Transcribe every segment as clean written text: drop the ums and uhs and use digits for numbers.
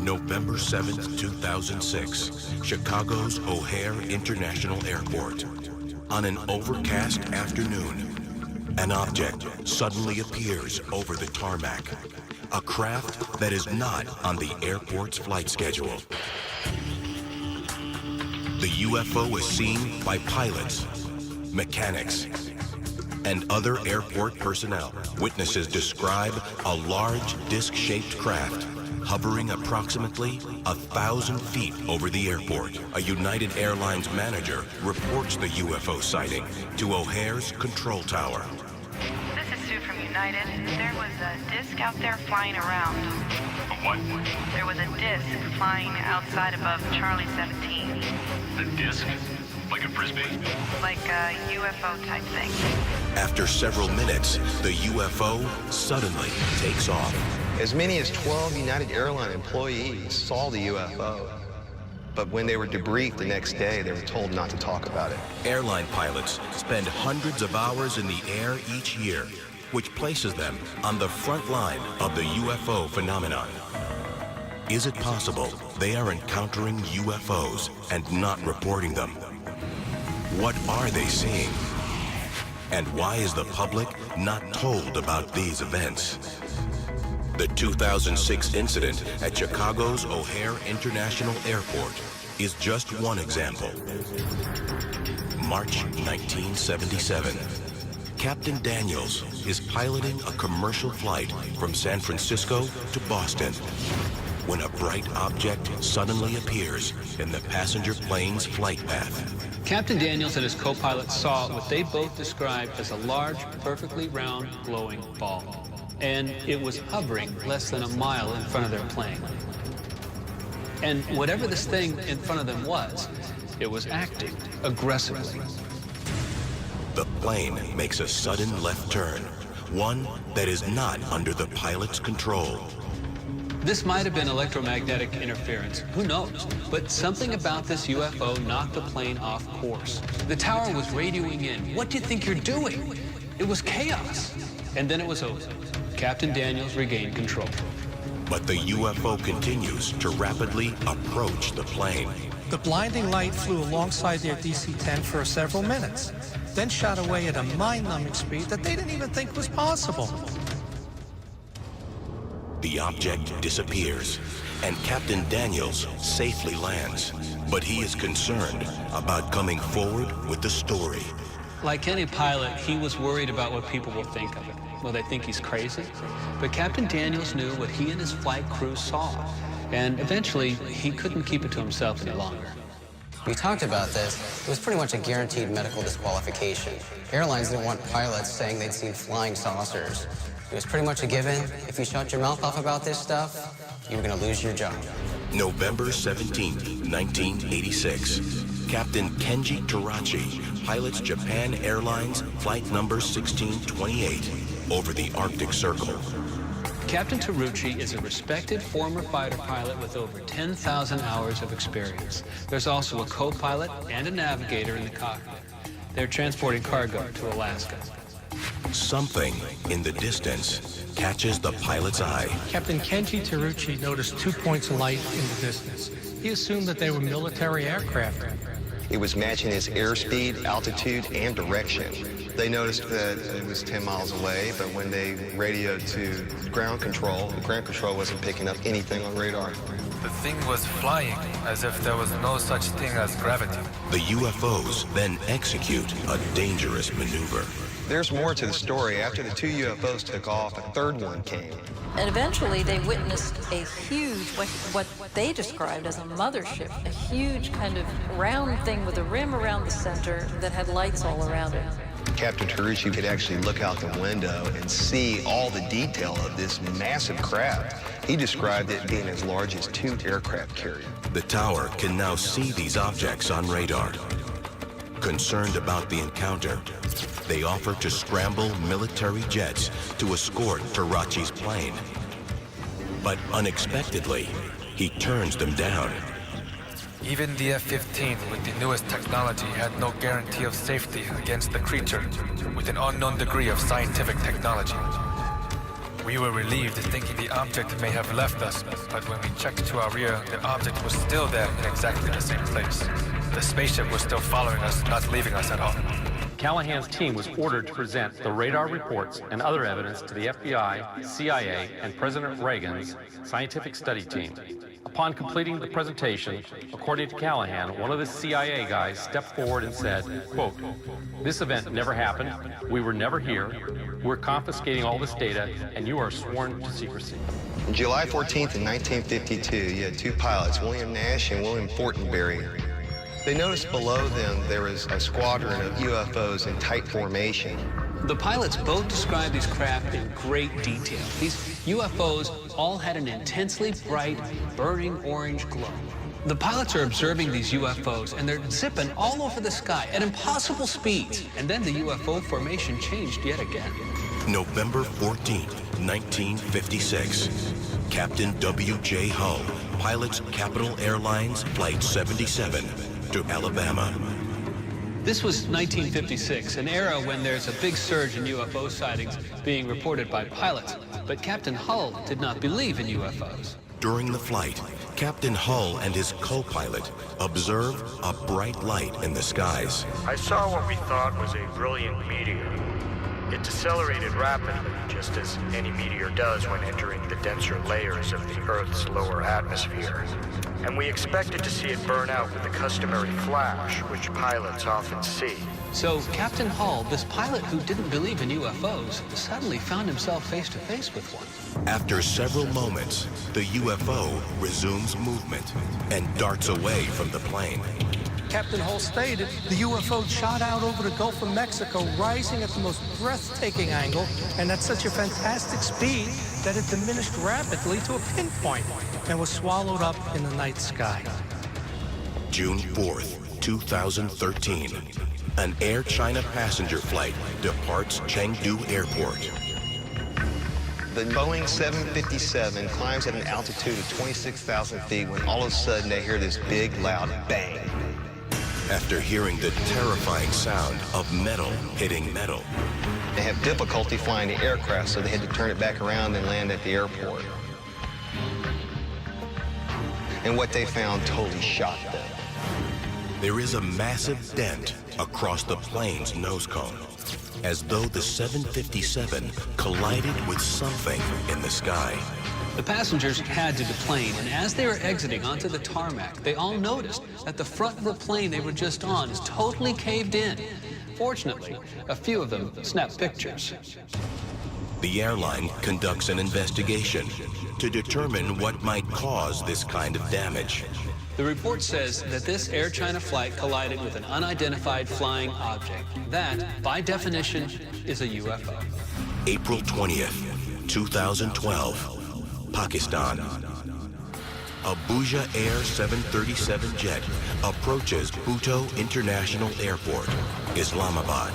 November 7th, 2006, Chicago's O'Hare International Airport. On an overcast afternoon, an object suddenly appears over the tarmac. A craft that is not on the airport's flight schedule. The UFO is seen by pilots, mechanics, and other airport personnel. Witnesses describe a large disc-shaped craft hovering approximately 1,000 feet over the airport. A United Airlines manager reports the UFO sighting to O'Hare's control tower. This is Sue from United. There was a disc out there flying around. A what? There was a disc flying outside above Charlie 17. The disc? Like a frisbee? Like a UFO type thing. After several minutes, the UFO suddenly takes off. As many as 12 United Airlines employees saw the UFO. But when they were debriefed the next day, they were told not to talk about it. Airline pilots spend hundreds of hours in the air each year, which places them on the front line of the UFO phenomenon. Is it possible they are encountering UFOs and not reporting them? What are they seeing? And why is the public not told about these events? The 2006 incident at Chicago's O'Hare International Airport is just one example. March 1977. Captain Daniels is piloting a commercial flight from San Francisco to Boston when a bright object suddenly appears in the passenger plane's flight path. Captain Daniels and his co-pilot saw what they both described as a large, perfectly round, glowing ball. And it was hovering less than a mile in front of their plane. And whatever this thing in front of them was, it was acting aggressively. The plane makes a sudden left turn, one that is not under the pilot's control. This might have been electromagnetic interference, who knows? But something about this UFO knocked the plane off course. The tower was radioing in. What do you think you're doing? It was chaos. And then it was over. Captain Daniels regained control. But the UFO continues to rapidly approach the plane. The blinding light flew alongside their DC-10 for several minutes, then shot away at a mind-numbing speed that they didn't even think was possible. The object disappears, and Captain Daniels safely lands. But he is concerned about coming forward with the story. Like any pilot, he was worried about what people will think of it. Will they think he's crazy? But Captain Daniels knew what he and his flight crew saw, and eventually he couldn't keep it to himself any longer. We talked about this. It was pretty much a guaranteed medical disqualification. Airlines didn't want pilots saying they'd seen flying saucers. It was pretty much a given. If you shut your mouth off about this stuff, you were going to lose your job. November 17, 1986. Captain Kenji Terachi pilots Japan Airlines flight number 1628 over the Arctic Circle. Captain Terachi is a respected former fighter pilot with over 10,000 hours of experience. There's also a co-pilot and a navigator in the cockpit. They're transporting cargo to Alaska. Something in the distance catches the pilot's eye. Captain Kenji Terachi noticed 2 points of light in the distance. He assumed that they were military aircraft. It was matching his airspeed, altitude, and direction. They noticed that it was 10 miles away, but when they radioed to ground control, the ground control wasn't picking up anything on radar. The thing was flying as if there was no such thing as gravity. The UFOs then execute a dangerous maneuver. There's more to the story. After the 2 UFOs took off, a third one came. And eventually they witnessed a huge, what they described as a mothership, a huge kind of round thing with a rim around the center that had lights all around it. Captain Terachi could actually look out the window and see all the detail of this massive craft. He described it being as large as 2 aircraft carriers. The tower can now see these objects on radar. Concerned about the encounter, they offer to scramble military jets to escort Terachi's plane. But unexpectedly, he turns them down. Even the F-15 with the newest technology had no guarantee of safety against the creature with an unknown degree of scientific technology. We were relieved, thinking the object may have left us, but when we checked to our rear, the object was still there in exactly the same place. The spaceship was still following us, not leaving us at all. Callahan's team was ordered to present the radar reports and other evidence to the FBI, CIA, and President Reagan's scientific study team. Upon completing the presentation, according to Callahan, one of the CIA guys stepped forward and said, quote, "This event never happened. We were never here. We're confiscating all this data, and you are sworn to secrecy." On July 14th in 1952, you had two pilots, William Nash and William Fortenberry. They noticed below them there was a squadron of UFOs in tight formation. The pilots both described these craft in great detail. These UFOs all had an intensely bright, burning orange glow. The pilots are observing these UFOs, and they're zipping all over the sky at impossible speeds. And then the UFO formation changed yet again. November 14th, 1956. Captain W.J. Hull pilots Capital Airlines Flight 77 to Alabama. This was 1956, an era when there's a big surge in UFO sightings being reported by pilots. But Captain Hull did not believe in UFOs. During the flight, Captain Hull and his co-pilot observed a bright light in the skies. I saw what we thought was a brilliant meteor. It decelerated rapidly, just as any meteor does when entering the denser layers of the Earth's lower atmosphere. And we expected to see it burn out with the customary flash, which pilots often see. So Captain Hull, this pilot who didn't believe in UFOs, suddenly found himself face to face with one. After several moments, the UFO resumes movement and darts away from the plane. Captain Hull stated the UFO shot out over the Gulf of Mexico, rising at the most breathtaking angle and at such a fantastic speed that it diminished rapidly to a pinpoint and was swallowed up in the night sky. June 4th, 2013. An Air China passenger flight departs Chengdu Airport. The Boeing 757 climbs at an altitude of 26,000 feet when all of a sudden they hear this big, loud bang. After hearing the terrifying sound of metal hitting metal, they have difficulty flying the aircraft, so they had to turn it back around and land at the airport. And what they found totally shocked them. There is a massive dent across the plane's nose cone, as though the 757 collided with something in the sky. The passengers had to deplane, and as they were exiting onto the tarmac, they all noticed that the front of the plane they were just on is totally caved in. Fortunately, a few of them snapped pictures. The airline conducts an investigation to determine what might cause this kind of damage. The report says that this Air China flight collided with an unidentified flying object. That, by definition, is a UFO. April 20th, 2012. Pakistan. A Bhuja Air 737 jet approaches Bhutto International Airport, Islamabad.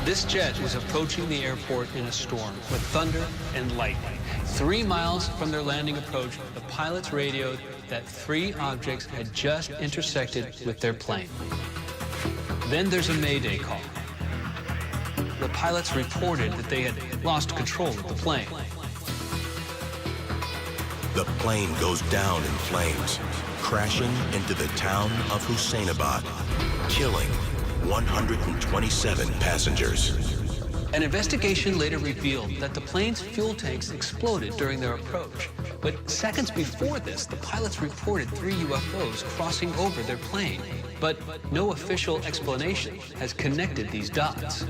This jet was approaching the airport in a storm with thunder and lightning. 3 miles from their landing approach, the pilots radioed that 3 objects had just intersected with their plane. Then there's a Mayday call. The pilots reported that they had lost control of the plane. The plane goes down in flames, crashing into the town of Husainabad, killing 127 passengers. An investigation later revealed that the plane's fuel tanks exploded during their approach. But seconds before this, the pilots reported 3 UFOs crossing over their plane. But no official explanation has connected these dots.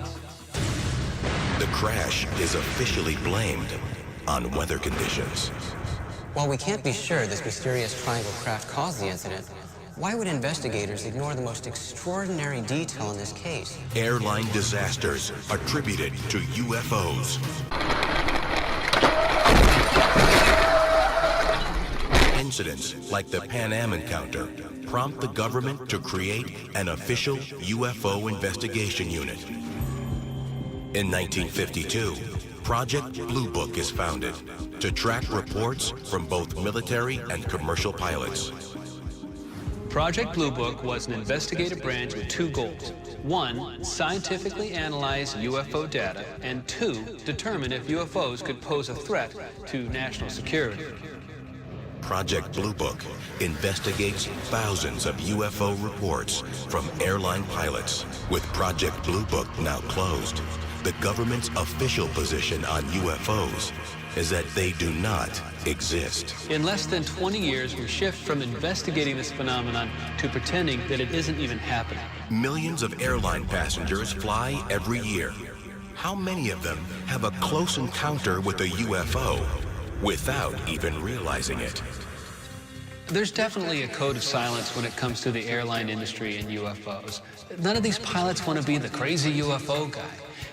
The crash is officially blamed on weather conditions. While we can't be sure this mysterious triangle craft caused the incident, why would investigators ignore the most extraordinary detail in this case? Airline disasters attributed to UFOs. Incidents like the Pan Am encounter prompt the government to create an official UFO investigation unit. In 1952, Project Blue Book is founded to track reports from both military and commercial pilots. Project Blue Book was an investigative branch with 2 goals: 1, scientifically analyze UFO data, and 2, determine if UFOs could pose a threat to national security. Project Blue Book investigates thousands of UFO reports from airline pilots. With Project Blue Book now closed, the government's official position on UFOs is that they do not exist. In less than 20 years, we shift from investigating this phenomenon to pretending that it isn't even happening. Millions of airline passengers fly every year. How many of them have a close encounter with a UFO without even realizing it? There's definitely a code of silence when it comes to the airline industry and UFOs. None of these pilots want to be the crazy UFO guy.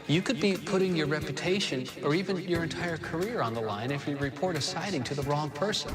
You could be putting your reputation or even your entire career on the line if you report a sighting to the wrong person.